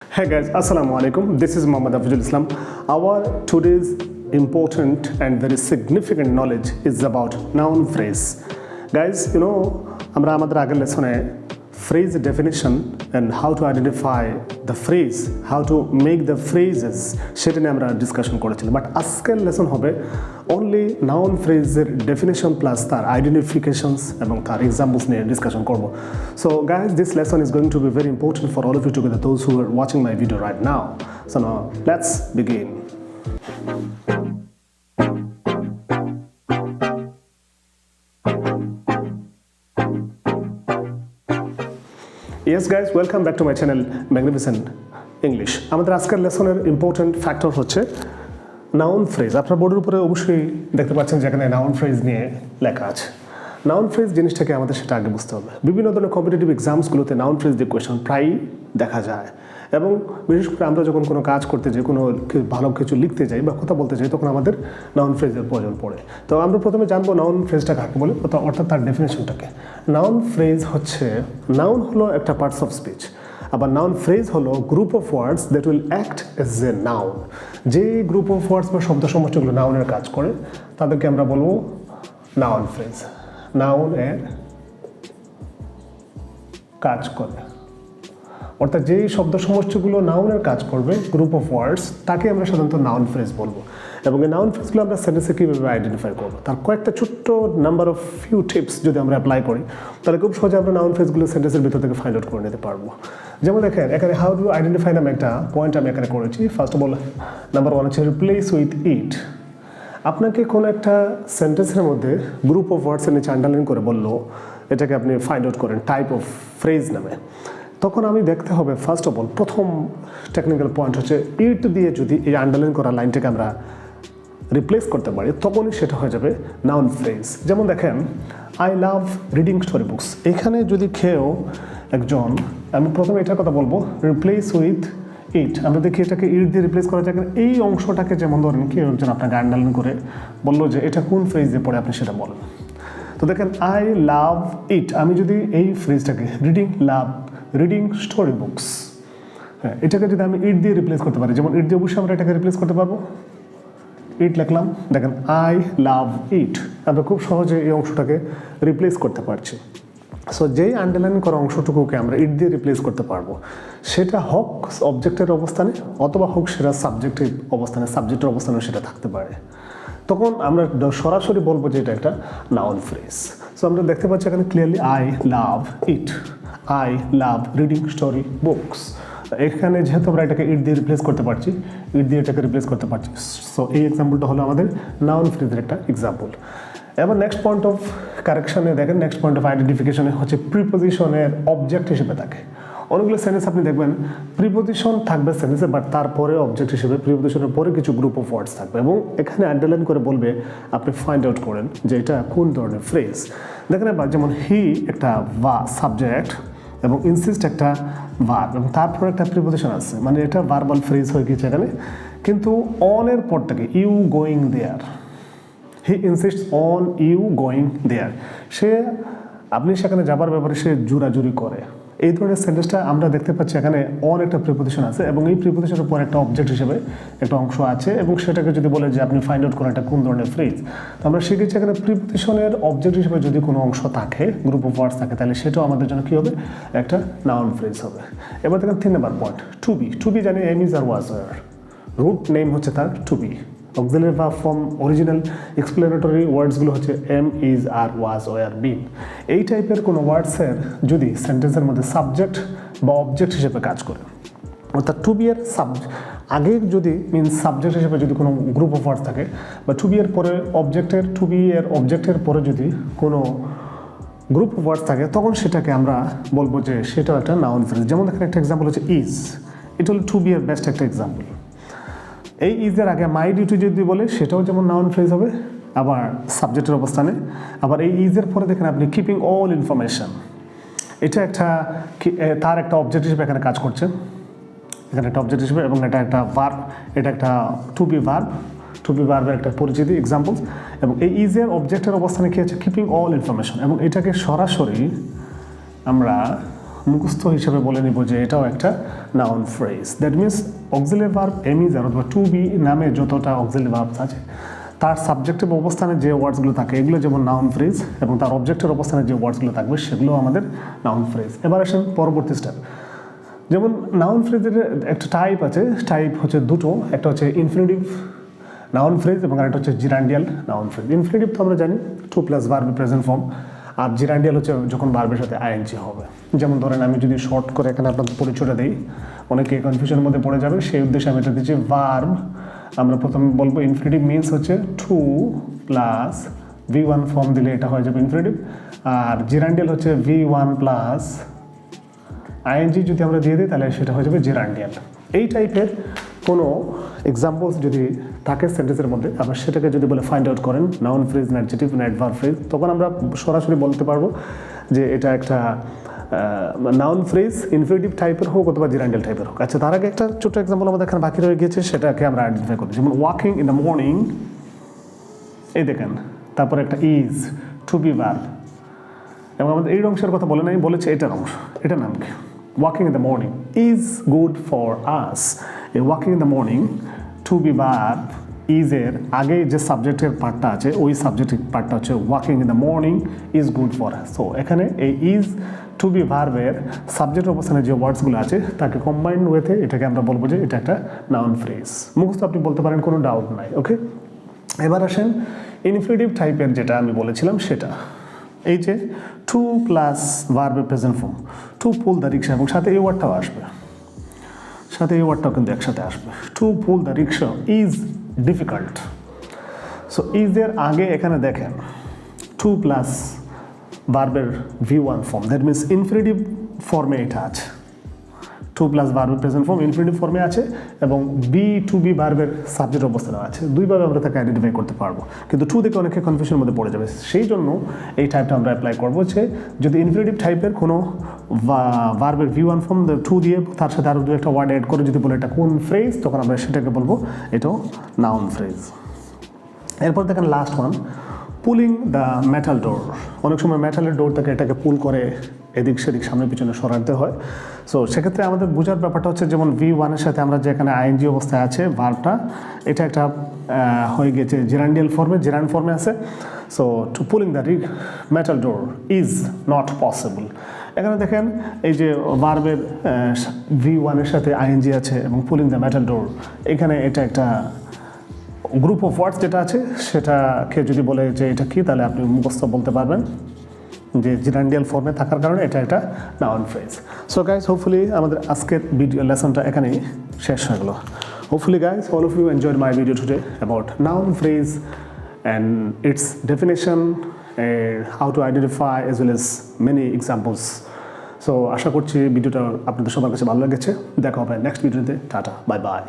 Hey guys, Assalamu alaikum. This is Muhammad Hafizul Islam. Our today's important and very significant knowledge is about noun phrase. Guys, আমরা আমাদের আগের লেসনে phrase definition and how to identify the phrase, how to make the phrases সেটা নিয়ে আমরা discussion করেছিলাম। But আজকের lesson হবে only noun ফ্রেজের ডেফিনেশন প্লাস তার আইডেন্টিফিকেশনস এবং তার এক্সাম্পলস নিয়ে ডিসকাশন করব। So guys, this lesson is going to be very important for all of you together those who are watching my video right now. So now let's begin. Yes guys, welcome back to my channel Magnificent English. আমাদের আজকের লেসনের important factor হচ্ছে noun phrase. আপনার বোর্ডের উপরে অবশ্যই দেখতে পাচ্ছেন যেখানে নাউন ফ্রেজ নিয়ে লেখা আছে। নাউন ফ্রেজ জিনিসটাকে আমাদের সেটা আগে বুঝতে হবে। বিভিন্ন ধরনের কম্পিটিটিভ এক্সামসগুলোতে নাউন ফ্রেজ দিয়ে কোয়েশন প্রায়ই দেখা যায়, এবং বিশেষ করে আমরা যখন কোনো কাজ করতে যাই, কোনো ভালো কিছু লিখতে যাই বা কথা বলতে যাই, তখন আমাদের নাউন ফ্রেজের প্রয়োজন পড়ে। তো আমরা প্রথমে জানবো নাউন ফ্রেজটা কাকে বলে, অর্থাৎ তার ডেফিনেশনটাকে। নাউন ফ্রেজ হচ্ছে, নাউন হলো একটা পার্টস অফ স্পিচ, আবার নাউন ফ্রেজ হলো group of words that will act as a noun. যে গ্রুপ অফ ওয়ার্ডস বা শব্দ সমষ্টিগুলো নাউনের কাজ করে তাদেরকে আমরা বলবো নাউন ফ্রেজ। নাউনের কাজ করে, অর্থাৎ যেই শব্দ সমষ্টিগুলো নাউনের কাজ করবে, গ্রুপ অফ ওয়ার্ডস, তাকে আমরা সাধারণত নাউন ফ্রেজ বলবো। এবং এই নাউন ফ্রেজগুলো আমরা সেন্টেন্সে কীভাবে আইডেন্টিফাই করবো, তার কয়েকটা ছোট্ট নাম্বার অফ ফিউ টিপস যদি আমরা অ্যাপ্লাই করি, তাহলে খুব সহজে আমরা নাউন ফ্রেজগুলো সেন্টেন্সের ভিতর থেকে ফাইন্ড আউট করে নিতে পারবো। যেমন দেখেন, এখানে হাউ ডু আইডেন্টিফাই নামে একটা পয়েন্ট আমি এখানে করেছি। First of all, number one হচ্ছে রিপ্লেস উইথ ইট। আপনাকে কোনো একটা সেন্টেন্সের মধ্যে গ্রুপ অফ ওয়ার্ডসের নিচে আন্ডারলাইন করে বললো এটাকে আপনি ফাইন্ড আউট করেন টাইপ অফ ফ্রেজ নামে, তখন আমি দেখতে হবে ফার্স্ট অফ অল, প্রথম টেকনিক্যাল পয়েন্ট হচ্ছে ইট দিয়ে যদি এই আন্ডারলাইন করা লাইনটাকে আমরা রিপ্লেস করতে পারি, তখনই সেটা হয়ে যাবে নাউন ফ্রেজ। যেমন দেখেন, I love reading story books. এখানে যদি কেউ একজন, আমি প্রথমে এটার কথা বলবো, রিপ্লেস উইথ ইট। আমরা দেখি এটাকে ইট দিয়ে রিপ্লেস করা যায়। এই অংশটাকে যেমন ধরেন কেউ একজন আপনাকে আন্ডারলাইন করে বললো যে এটা কোন ফ্রেজ দিয়ে পড়ে, আপনি সেটা বলেন। তো দেখেন, আই লাভ ইট, আমি যদি এই ফ্রেজটাকে রিডিং স্টোরি বুকস, হ্যাঁ, এটাকে যদি আমি ইট দিয়ে রিপ্লেস করতে পারি, যেমন ইট দিয়ে অবশ্যই আমরা এটাকে রিপ্লেস করতে পারবো। ইট লিখলাম, দেখেন আই লাভ ইট, আমরা খুব সহজে এই অংশটাকে রিপ্লেস করতে পারছি। সো যেই আন্ডারলাইন করা অংশটুকুকে আমরা ইট দিয়ে রিপ্লেস করতে পারবো, সেটা হোক অবজেক্টের অবস্থানে অথবা হোক সেটা সাবজেক্টের অবস্থানে, সাবজেক্টের অবস্থানে সেটা থাকতে পারে। তখন আমরা সরাসরি বলবো যে এটা একটা নাউন ফ্রেজ। সো আমরা দেখতে পাচ্ছি এখানে clearly, I love it, I love reading story books. এখানে যেহেতু আমরা এটাকে ইট দিয়ে রিপ্লেস করতে পারছি, ইট দিয়ে এটাকে রিপ্লেস করতে পারছি, সো এই এক্সাম্পলটা হলো আমাদের নাউন ফ্রেজের একটা এক্সাম্পল। এবার নেক্সট পয়েন্ট অফ কারেকশনে দেখেন, নেক্সট পয়েন্ট অফ আইডেন্টিফিকেশনে হচ্ছে প্রিপোজিশনের অবজেক্ট হিসেবে থাকে। অনেকগুলো সেন্টেন্স আপনি দেখবেন প্রিপোজিশন থাকবে সেন্টেন্সে, বাট তারপরে অবজেক্ট হিসেবে প্রিপোজিশনের পরে কিছু গ্রুপ অফ ওয়ার্ডস থাকবে, এবং এখানে আন্ডারলাইন করে বলবে আপনি ফাইন্ড আউট করেন যে এটা কোন ধরনের ফ্রেজ। দেখেন এবার, যেমন হি একটা সাবজেক্ট এবং ইনসিস্ট একটা ভার্ব, এবং তারপরে একটা প্রিপোজিশন আছে, মানে এটা ভার্বাল ফ্রেজ হয়ে গিয়েছে এখানে। কিন্তু অনের পর থেকে you going there, he insists on you going there, আপনি সেখানে যাবার ব্যাপারে সে জোরাজুরি করে। এই ধরনের সেন্টেন্সটা আমরা দেখতে পাচ্ছি এখানে অন একটা প্রিপোজিশন আছে, এবং এই প্রিপোজিশনের পর একটা অবজেক্ট হিসেবে একটা অংশ আছে, এবং সেটাকে যদি বলে যে আপনি ফাইন্ড আউট করেন এটা কোন ধরনের ফ্রেজ, তো আমরা শিখেছি এখানে প্রিপোজিশনের অবজেক্ট হিসেবে যদি কোনো অংশ থাকে, গ্রুপ অফ ওয়ার্ডস থাকে, তাহলে সেটাও আমাদের জন্য কী হবে, একটা নাউন ফ্রেজ হবে। এবার দেখেন 3 নম্বর point, to be. To be জানি am is are was are, root name হচ্ছে তার to be. Auxiliary verb form, original explanatory ওয়ার্ডসগুলো হচ্ছে am, is, are, was, were, been. এই টাইপের কোনো ওয়ার্ডসের যদি সেন্টেন্সের মধ্যে সাবজেক্ট বা অবজেক্ট হিসেবে কাজ করে, অর্থাৎ টু বি এর আগে যদি মিনস সাবজেক্ট হিসেবে যদি কোনো গ্রুপ অফ ওয়ার্ডস থাকে, বা টু বি এর পরে অবজেক্টের, টু বি এর অবজেক্টের পরে যদি কোনো গ্রুপ অফ ওয়ার্ডস থাকে, তখন সেটাকে আমরা বলবো যে সেটাও একটা নাউন ফ্রেজ। যেমন এখানে একটা এক্সাম্পল হচ্ছে ইজ, এটা হলো টু বি এর বেস্ট একটা এক্সাম্পল। এই ইজের আগে মাই ডিউটি যদি বলে, সেটাও যেমন নাউন ফ্রেজ হবে, আবার সাবজেক্টের অবস্থানে। আবার এই ইজের পরে দেখেন আপনি কিপিং অল ইনফরমেশন, এটা একটা তার একটা অবজেক্ট হিসেবে এখানে কাজ করছে, এখানে একটা অবজেক্ট হিসেবে, এবং এটা একটা ভার্ব, এটা একটা to be verb, to be ভার্বের একটা পরিচিতি এক্সাম্পলস। এবং এই ইজের অবজেক্টের অবস্থানে কী আছে, কিপিং অল ইনফরমেশন, এবং এটাকে সরাসরি আমরা মুখস্থ হিসেবে বলে নিব যে এটাও একটা noun phrase. That means auxiliary verb am is অথবা টু বি নামে যতটা অক্সিলারি ভার্বস আছে তার সাবজেক্টিভ অবস্থানে যে ওয়ার্ডসগুলো থাকে এগুলো যেমন নাউন ফ্রেজ, এবং তার অবজেক্টের অবস্থানে যে ওয়ার্ডসগুলো থাকবে সেগুলো আমাদের নাউন ফ্রেজ। এবার আসেন পরবর্তী স্টেপ। যেমন নাউন ফ্রেজের একটা টাইপ আছে, টাইপ হচ্ছে দুটো, একটা হচ্ছে ইনফিনিটিভ নাউন ফ্রেজ এবং আরেকটা হচ্ছে জিরান্ডিয়াল নাউন ফ্রেজ। ইনফিনিটিভ তো আমরা জানি to plus verb present form, আর জিরান্ডিয়াল হচ্ছে যখন ভার্বের সাথে আইএনজি হবে। যেমন ধরেন আমি যদি শর্ট করে এখানে আপনাদের পরিচয়টা দিই, অনেকে কনফিউশনের মধ্যে পড়ে যাবে, সেই উদ্দেশ্যে আমি এটা দিচ্ছি ভার্ব। আমরা প্রথমে বলবো ইনফিনিটিভ মিনস হচ্ছে টু প্লাস V1 ফর্ম দিলে এটা হয়ে যাবে ইনফিনিটিভ, আর জিরান্ডিয়াল হচ্ছে V1 প্লাস আইএনজি যদি আমরা দিয়ে দিই তাহলে সেটা হয়ে যাবে জিরান্ডিয়াল। এই টাইপের কোনো এক্সাম্পলস যদি থাকে সেন্টেন্সের মধ্যে, আবার সেটাকে যদি বলে ফাইন্ড আউট করেন noun phrase, adjective, adverb phrase, তখন আমরা সরাসরি বলতে পারবো যে এটা একটা নাউন ফ্রেজ ইনফিনিটিভ টাইপের হোক অথবা জিরান্ডিয়াল টাইপের হোক। আচ্ছা, তার আগে একটা ছোট্ট এক্সাম্পল আমাদের এখানে বাকি রয়ে গিয়েছে, সেটাকে আমরা আইডেন্টিফাই করি। যেমন ওয়াকিং ইন দ্য মর্নিং, এই দেখেন, তারপরে একটা ইজ টু বি ভার্ব, এবং আমাদের এই অংশের কথা বলে নাই, বলেছে এটার অংশ, এটার নাম কি? Walking in the morning is good for us. এই walking in the morning to be verb ইজের আগে যে সাবজেক্টের পার্টটা আছে ওই সাবজেক্টের পার্টটা হচ্ছে walking in the morning is good for us. So এখানে এই ইজ টু বি ভার্বের সাবজেক্ট অবস্থানে যে ওয়ার্ডসগুলো আছে তাকে কম্বাইন্ড ওয়েতে এটাকে আমরা বলবো যে এটা একটা নাউন ফ্রেজ। মুখস্থ আপনি বলতে পারেন, কোনো ডাউট নাই। ওকে, এবার আসেন ইনফিনিটিভ টাইপের যেটা আমি বলেছিলাম সেটা, এই যে টু প্লাস ভার্বের present form, two pull the রিক্সা, এবং সাথে এই ওয়ার্ডটাও আসবে, সাথে এই ওয়ার্ডটাও কিন্তু একসাথে আসবে। To pull the rickshaw is difficult. So ইজের আগে এখানে দেখেন টু প্লাস ভার্বের V1 form, that means infinitive ফর্মে এটা আছে। টু প্লাস ভার্বের প্রেজেন্ট ফর্ম ইনফিনিটিভ ফর্মে আছে এবং বি টু বি ভার্বের সাবজেক্ট অবস্থানে আছে। দুইভাবে আমরা তাকে আইডেন্টিফাই করতে পারবো, কিন্তু টু দেখে অনেকে কনফিউশনের মধ্যে পড়ে যাবে। সেই জন্য এই টাইপটা আমরা অ্যাপ্লাই করবো যে যদি ইনফিনিটিভ টাইপের কোনো ভার্বের V1 ফর্ম টু দিয়ে তার সাথে আরও দু একটা ওয়ার্ড অ্যাড করে যদি বলে এটা কোন ফ্রেজ, তখন আমরা সেটাকে বলবো এটাও নাউন ফ্রেজ। এরপর দেখেন last one, pulling the metal door. অনেক সময় মেটালের ডোর থেকে এটাকে পুল করে এদিক সেদিক সামনে পিছনে সরাতে হয়। সো সেক্ষেত্রে আমাদের বোঝার ব্যাপারটা হচ্ছে যেমন V1-এর সাথে আমরা যেখানে আইএনজি অবস্থায় আছে ভার্বটা, এটা একটা হয়ে গেছে জিরান্ডিয়াল ফর্মে, জিরান্ড ফর্মে আছে। So to pulling the metal door is not possible. এখানে দেখেন এই যে ভার্বের V1-এর সাথে আইএনজি আছে এবং পুলিং দ্য মেটাল ডোর, এখানে এটা একটা গ্রুপ অফ ওয়ার্ডস যেটা আছে সেটাকে যদি বলে যে এটা কি, তাহলে আপনি মুখস্থ বলতে পারবেন যে জিরান্ডিয়াল ফর্মে থাকার কারণে এটা একটা noun phrase. So guys, hopefully আমাদের আজকের ভিডিও লেসনটা এখানেই শেষ হয়ে গেল। Hopefully guys, all of you enjoyed my video today about noun phrase and its definition, how to identify as well as many examples. So আশা করছি ভিডিওটা আপনাদের সবার কাছে ভালো লেগেছে। দেখা হবে নেক্সট ভিডিওতে। Tata, bye bye.